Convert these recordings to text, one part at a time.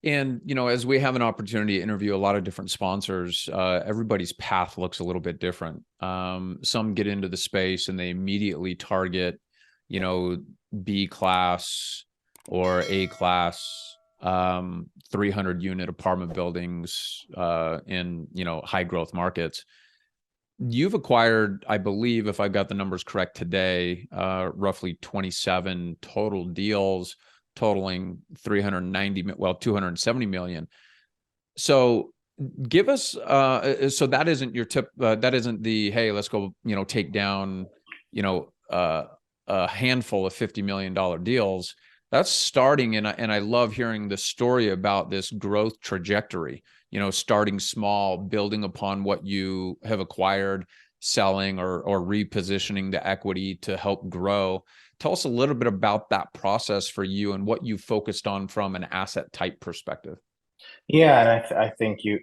And, as we have an opportunity to interview a lot of different sponsors, everybody's path looks a little bit different. Some get into the space and they immediately target, you know, B class or A class, 300 unit apartment buildings in, high growth markets. You've acquired, I believe, if I've got the numbers correct today, roughly 27 total deals totaling 270 million. So give us, so that isn't your tip, that isn't the, hey, let's go, take down, a handful of $50 million deals. That's starting. And I love hearing the story about this growth trajectory, starting small, building upon what you have acquired, selling or repositioning the equity to help grow. Tell us a little bit about that process for you and what you focused on from an asset type perspective. Yeah, and I think you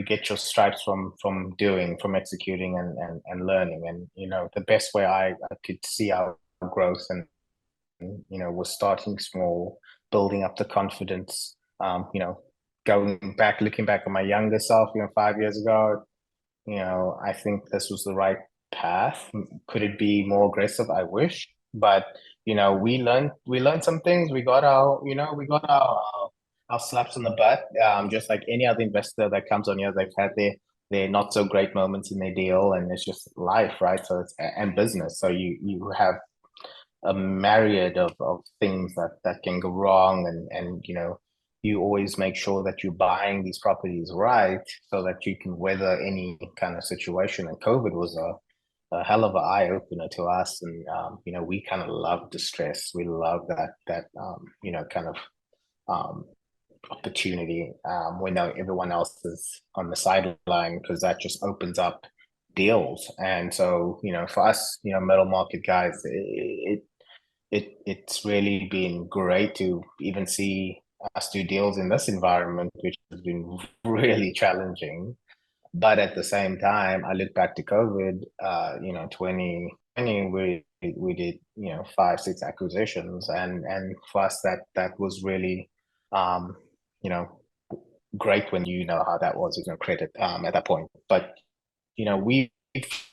get your stripes from executing and learning. And the best way I could see our growth and was starting small, building up the confidence. Going back, looking back at my younger self, 5 years ago, I think this was the right path. Could it be more aggressive? I wish, but we learned some things. We got our slaps on the butt. Just like any other investor that comes on here, they've had their not so great moments in their deal, and it's just life, right? So it's and business. So you have a myriad of things that can go wrong, and you always make sure that you're buying these properties right so that you can weather any kind of situation. And COVID was a hell of an eye opener to us, and we kind of love the stress. We love that kind of um, opportunity when everyone else is on the sideline, because that just opens up deals. And so for us, middle market guys, it's really been great to even see us do deals in this environment, which has been really challenging. But at the same time, I look back to COVID, 2020, we did, five, six acquisitions. And for us, that was really, um, you know, great when you know how that was, credit at that point. But, we've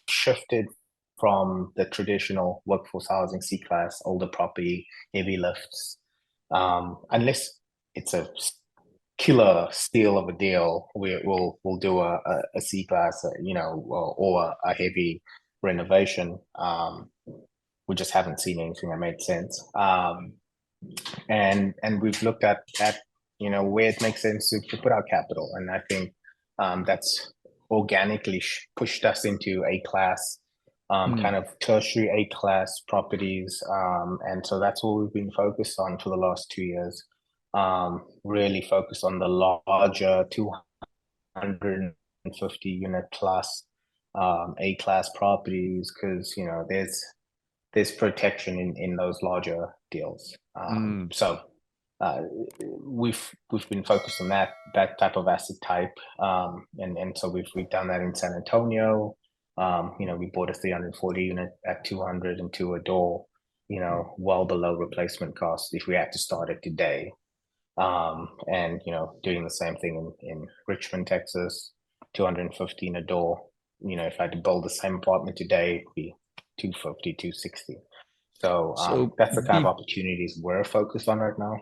shifted from the traditional workforce housing C class, older property, heavy lifts. Unless it's a killer steal of a deal, we'll do a C class, or a heavy renovation. We just haven't seen anything that made sense. And we've looked at where it makes sense to put our capital, and I think that's organically pushed us into A class, kind of tertiary A class properties, and so that's what we've been focused on for the last 2 years. Really focused on the larger 250 unit plus A class properties, because there's protection in those larger deals. So uh, we've been focused on that type of asset type, and so we've done that in San Antonio. We bought a 340 unit at 202 a door, well below replacement cost if we had to start it today. And doing the same thing in Richmond, Texas, 215 a door. If I had to build the same apartment today, it'd be 250, 260. So So that's the kind of be opportunities we're focused on right now.